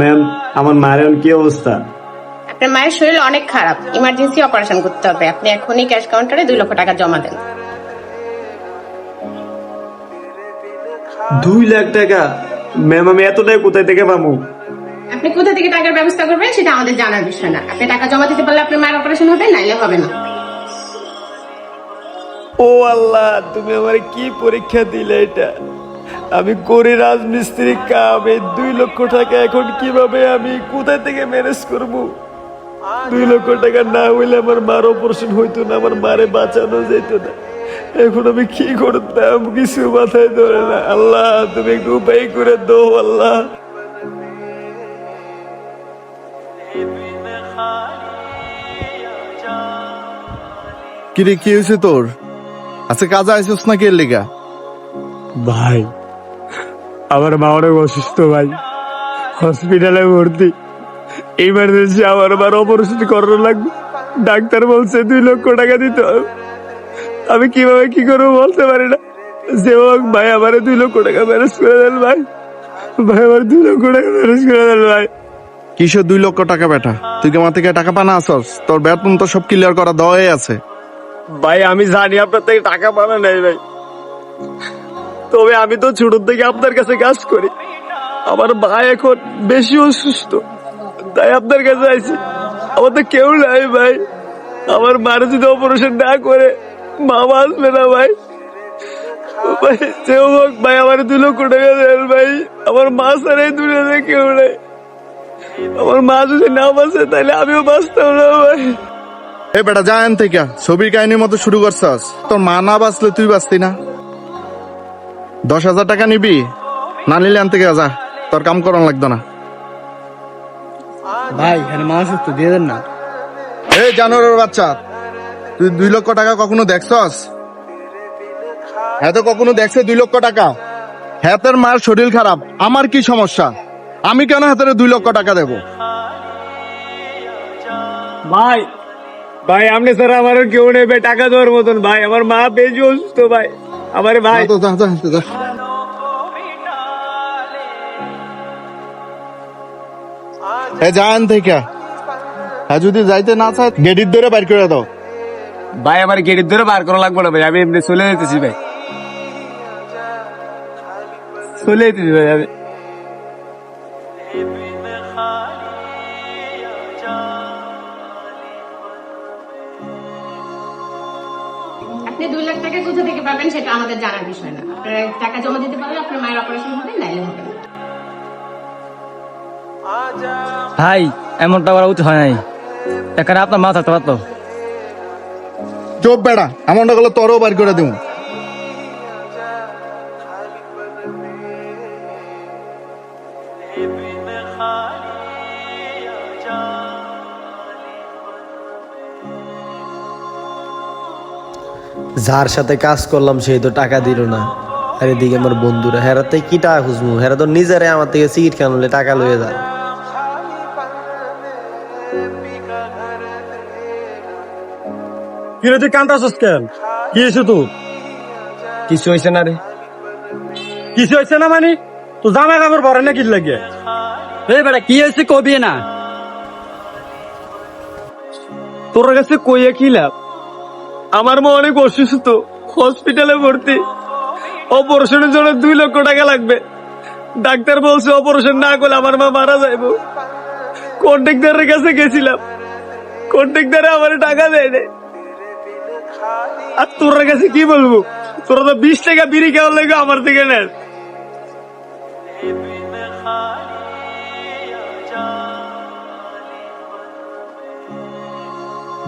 Ma'am, আমার মায়ের কি অবস্থা? আপনার মায়ের শরীর অনেক খারাপ, ইমার্জেন্সি অপারেশন করতে হবে। আপনি এখনই ক্যাশ কাউন্টারে 2 লক্ষ টাকা জমা দেন। 2 লাখ টাকা? ম্যাম, আমি এত টাকা কোথায় থেকে পাবো? আপনি কোথা থেকে টাকার ব্যবস্থা করবেন সেটা আমাদের জানার বিষয় না। আপনি টাকা জমা দিতে পারলে আপনার মায়ের অপারেশন হবে, নাইলে হবে না। ও আল্লাহ, তুমি আমার কি পরীক্ষা দিলে এটা? আমি করি রাজমিস্ত্রি কাম, এই 2 লক্ষ টাকা এখন কিভাবে আমি কোথা থেকে ম্যানেজ করব? 2 লক্ষ টাকা না হইলে আমার মার অপারেশন হইতো না, আমার মারে বাঁচানো যেত না। এখন আমি কি করতাম, কিছু মাথায় ধরে না। আল্লাহ, তুমি একটু উপায় করে দাও আল্লাহ। কিরে, কি হয়েছে তোর? আজকে কাজে আইসস না কে লেগা? ভাই, আমার মা অনেক অসুস্থ ভাই, হসপিটালে ভর্তি। ইমার্জেন্সি আমার মার অপারেশন করানো লাগবে। ডাক্তার বলছে 2 লক্ষ টাকা দিতে হবে। আমি কিভাবে কি করবো বলতে পারি না। যে হোক ভাই, আমার 2 লক্ষ টাকা ম্যানেজ করে দেন ভাই। ভাই, আমার 2 লক্ষ টাকা ম্যানেজ করে দেন ভাই। কিসের 2 লক্ষ টাকা বেটা? তুই কি আমার থেকে টাকা পানা আসস? তোর বেতন তো সব ক্লিয়ার করা দেওয়াই আছে। ভাই, আমি জানি আপনার থেকে টাকা পানা নেই ভাই, তবে আমি তো ছোট থেকে আপনার কাছে কাজ করি। আমার ভাই এখন বেশি অসুস্থ, তাই আপনার কাছে আইছি। আমার তো কেউ নাই ভাই। আমার মার যদি অপারেশন না করে মা বাঁচবে না ভাই। ভাই, যে হোক ভাই, আমার 2 লক্ষ টাকা দেন ভাই। আমার মা ছাড়া এই দুনিয়াতে কেউ নাই। আমার মা যদি না বাঁচে তাহলে আমিও বাঁচতাম না ভাই। এ বেটা, যা এন থেকে। ছবির কাহিনীর মতো শুরু করছস। তোর মা না বাঁচলে তুই বাঁচতি না? 10,000 টাকা নিবি? না নিলে আন থেকে যা, তোর কাম করান লাগতো না। ভাই এখানে মাছ তো দিয়ে দেন না। এই জানোয়ারের বাচ্চা, তুই 2 লক্ষ টাকা কখনো দেখছস? হ্যাঁ তো কখনো দেখছে 2 লক্ষ টাকা? হ্যাতের মার শরীর খারাপ, আমার কি সমস্যা? আমি কেন হাতের 2 লক্ষ টাকা দেবো? ভাই, ভাই, আপনি স্যার আমার কেউ নেবে টাকা দেওয়ার মতন ভাই। আমার মা বেশি অসুস্থ ভাই। আমার ভাই, যা তো, যা, যা, যা। যান থেকে। হ্যাঁ, যদি যাইতে না চায় গেটির ধরে বাইর করে দাও। ভাই, আমার গেটের ধরে বার করা লাগবে না ভাই, আমি এমনি চলে যেতেছি ভাই, চলে যেতেছি ভাই আমি। আপনি 2 লাখ টাকা কোথা থেকে পাবেন সেটা আমাদের জানার বিষয় না। আপনার টাকা জমা দিতে পারলে আপনার মায়ের অপারেশন হবে, নাইলে হবে না। ভাই এমনটা করা উচিত হয় নাই। এখানে আপনার মা থাকতে পারতো। চোপ বেড়া, এমনটা করলে তোরও বাইর করে দেবো। যার সাথে কাজ করলাম সেই তো টাকা দিল না, আর এদিকে আমার বন্ধুরা হেরাতে কি টাকা খুঁজবো? হেরা তো নিজেরাই আমার থেকে সিগারেট খানলে টাকা লয়ে যায়। কি রে তুই কান্দাছস কেন? কি হয়েছে তোর? কিছু হয়েছে না রে? কিছু হয়েছে না মানে? তো জামা কাপড় পরে না কি লাগে? এই বেটা কি হয়েছে কবি না? তোর কাছে কইয়া কি লাভ? আমার মা অনেক অসুস্থ, হসপিটালে ভর্তি। অপারেশনের জন্য 2 লক্ষ টাকা লাগবে। ডাক্তার বলছে অপারেশন না করলে আমার মা মারা যাইব। কন্ট্রাক্টরের কাছে গেছিলাম, কন্ট্রাক্টরে আমার টাকা দেয় নাই। আর তোর কাছে কি বলবো? তোরা তো 20 টাকা বিড়ি খাওয়ার লাগে আমার থেকে নেন।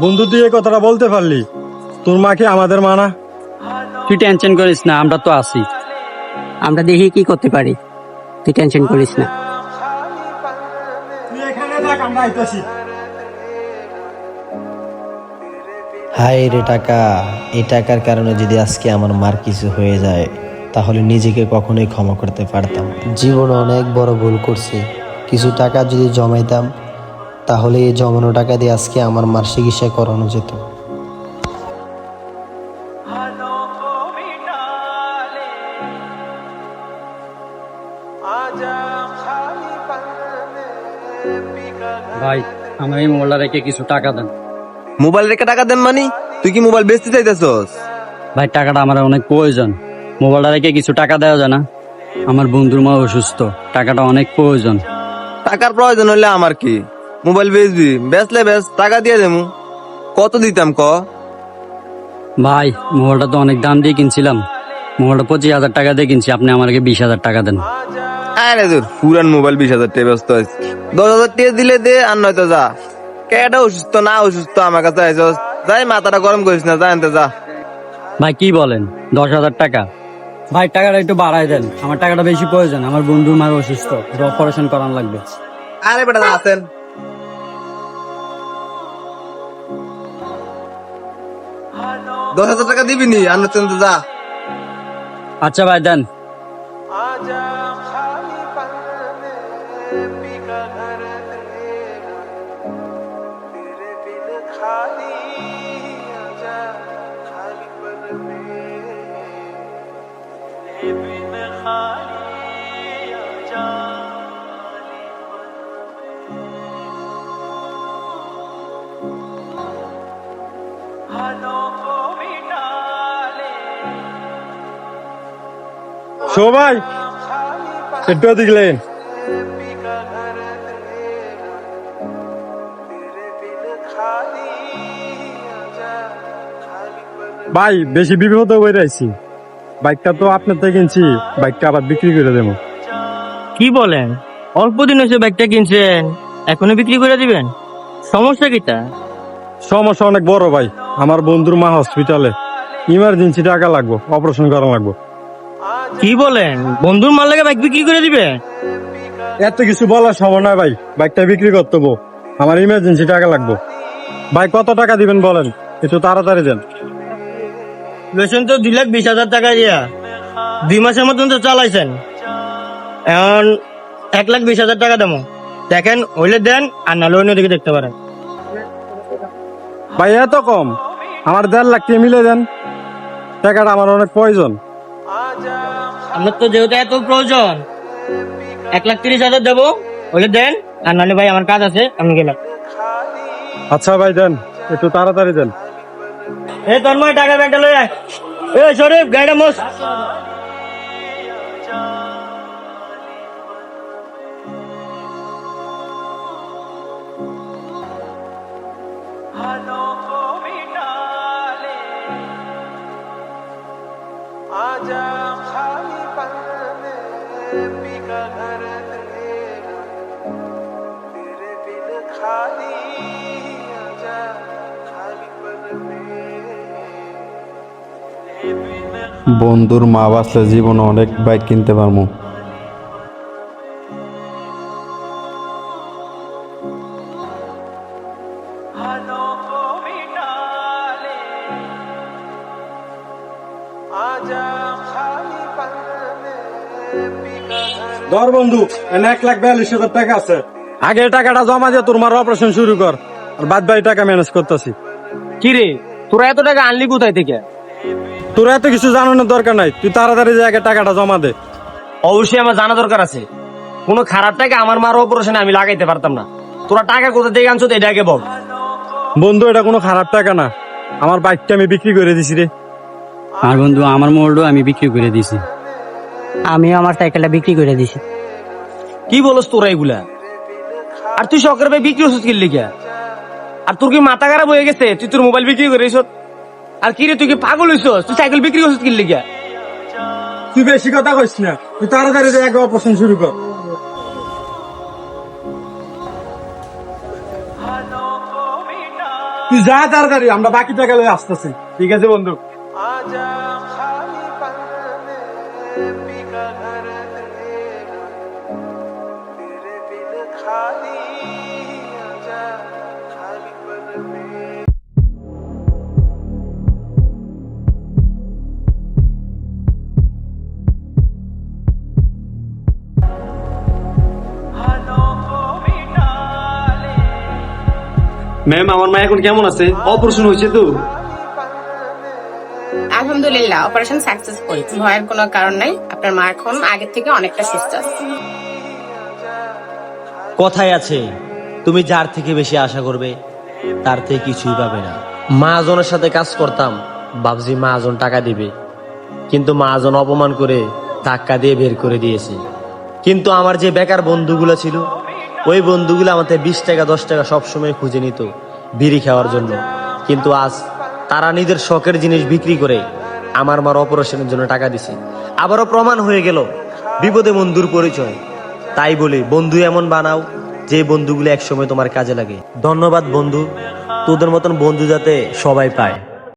বন্ধু তুই এই কথাটা বলতে পারলি? তোর মাকে আমাদের মা না? তুই টেনশন করিস না, আমরা তো আছি। আমরা দেখি কি করতে পারি, তুই টেনশন করিস না। তুই এখানে থাক, আমরা আইতাছি। হায় রে টাকা, এই টাকার কারণে যদি আজকে আমার মার কিছু হয়ে যায় তাহলে নিজেকে কখনোই ক্ষমা করতে পারতাম। জীবনে অনেক বড় ভুল করছি। কিছু টাকা যদি জমাইতাম তাহলে এই জমানো টাকা দিয়ে আজকে আমার মার চিকিৎসা করানো যেত। ভাই আমার এই মোবাইলটা রেখে কিছু টাকা দেন। মোবাইল রেখে টাকা দেন মানি? তুই কি মোবাইল বেচতে চাইতেছস? ভাই টাকাটা আমার অনেক প্রয়োজন, মোবাইলটা রেখে কিছু টাকা দেওয়া যায় না? আমার বন্ধুর মা অসুস্থ, টাকাটা অনেক প্রয়োজন। টাকার প্রয়োজন হলে আমার কি, মোবাইল বেচবি, বেচলে বেচ, টাকা দিয়ে দেবো। কত দিতাম ক? ভাই মোবাইলটা তো অনেক দাম দিয়ে কিনছিলাম, মোবাইলটা 25,000 টাকা দিয়ে কিনছি, আপনি আমাকে 20,000 টাকা দেন। আরে তোর পুরান মোবাইল 20,000 টাকা ব্যস্ত আছে, 10,000 টাকা দিলে দে, আর নয়তো যা। কেটা অসুস্থ না অসুস্থ আমার কাছে আইসস, যাই মাথাটা গরম করিস না, যা আনতে যা। ভাই কি বলেন, 10,000 টাকা? ভাই টাকাটা একটু বাড়াই দেন, আমার টাকাটা বেশি প্রয়োজন, আমার বন্ধুর মার অসুস্থ, অপারেশন করানো লাগবে। আরে বেটা আসেন, 10,000 টাকা দিবি নি, আর নয়তো যা। আচ্ছা ভাই দেন। সবাই একটু দেখলেন ভাই, বেশি বিপদ হয়ে আইছি। বাইকটা তো আপনার থেকে কিনছি, বাইকটা আবার বিক্রি করে দেবো। কি বলেন, অল্প দিন হয়েছে ব্যাগটা কিনছেন, এখনো বিক্রি করে দিবেন? সমস্যা কিটা? সমস্যা অনেক বড় ভাই, আমার বন্ধুর মা হসপিটালে, ইমার্জেন্সি টাকা লাগবে, অপারেশন করা লাগবে। কি বলেন, বন্ধুর মাল লাগে বাইক বিক্রি করে দিবে? এত কিছু বলার সময় নয় ভাই, বাইকটা বিক্রি করতে হবো, আমার ইমার্জেন্সি টাকা লাগবে। ভাই কত টাকা দিবেন বলেন, একটু তাড়াতাড়ি দেন। বেতন তো 2,20,000 টাকা দিয়া 2 মাসের মতন তো চালাইছেন, এখন 1,20,000 টাকা দেবো। দেখেন হইলে দেন, আর নাহলে অন্যদিকে দেখতে পারেন। ভাই এত কম, আমার 1.5 লাখ টাকা মিলে দেন, টাকাটা আমার অনেক প্রয়োজন। আপনার তো যেহেতু এত প্রয়োজন, 1,30,000 দেবো, হইলে দেন, আর নাহলে ভাই আমার কাজ আছে, আমি গেলাম। আচ্ছা ভাই দেন, একটু তাড়াতাড়ি দেন। এই তন্ময় টাকা ব্যাগটা লই আয়। এই শরীফ গাড়িটা মোস। বন্ধুর মা বাঁচলে জীবনে অনেক বাইক কিনতে পারবো। ধর বন্ধু, 1,42,000 টাকা আছে, আগে টাকাটা জমা দিয়ে তোর মার অপারেশন শুরু কর, আর বাদ বাকি টাকা ম্যানেজ করতেছি। কি রে, তোরা এত টাকা আনলি কোথায় থেকে? তোর এত কিছু জানানোর দরকার নাই, তুই তাড়াতাড়ি যে আগে টাকাটা জমা দে। অবশ্যই আমার জানা দরকার আছে, কোনো খারাপ টাকা আমার মার অপারেশনে আমি লাগাইতে পারতাম না। তোরা টাকা কোথা থেকে আনছো এটা আগে বল। বন্ধু এটা কোনো খারাপ টাকা না, আমার বাইকটা আমি বিক্রি করে দিছি রে। আর বন্ধু আমার মোবাইলটা আমি বিক্রি করে দিছি। আমি আমার সাইকেলটা বিক্রি করে দিছি। কি বলস তোরা এগুলা? আর তুই শখের ভাই বিক্রি হচ্ছিস কি লিখা? আর তোর কি মাথা খারাপ হয়ে গেছে? তুই তোর মোবাইল বিক্রি করিস? আর কি রে, তুই কি পাগল হইছস? তুই সাইকেল বিক্রি করছিস কি লিখা? তুই বেশি কথা কইস না, তুই তাড়াতাড়ি যে আগে অপারেশন শুরু কর। তুই যা তাড়াতাড়ি, আমরা বাকি টাকা লয়ে আসতেছি। ঠিক আছে বন্ধু। ম্যাম আমার মা এখন কেমন আছে? অপারেশন হয়েছে তো? আলহামদুলিল্লাহ, অপারেশন সাকসেসফুল, ভয়ের কোনো কারণ নাই। আপনার মা এখন আগের থেকে অনেকটা সুস্থ আছে। কথায় আছে, তুমি যার থেকে বেশি আশা করবে তার থেকে কিছুই পাবে না। মহাজনের সাথে কাজ করতাম, ভাবছি মহাজন টাকা দিবে, কিন্তু মহাজন অপমান করে ধাক্কা দিয়ে বের করে দিয়েছে। কিন্তু আমার যে বেকার বন্ধুগুলো ছিল, ওই বন্ধুগুলো আমাদের 20 টাকা 10 টাকা সবসময় খুঁজে নিত বিড়ি খাওয়ার জন্য। কিন্তু আজ তারা নিজের শখের জিনিস বিক্রি করে আমার মার অপারেশনের জন্য টাকা দিছে। আবারও প্রমাণ হয়ে গেল বিপদে বন্ধুর পরিচয়। তাই বলি, বন্ধু এমন বানাও যে বন্ধুগুলো একসময় তোমার কাজে লাগে। ধন্যবাদ বন্ধু, তোদের মতন বন্ধু যাতে সবাই পায়।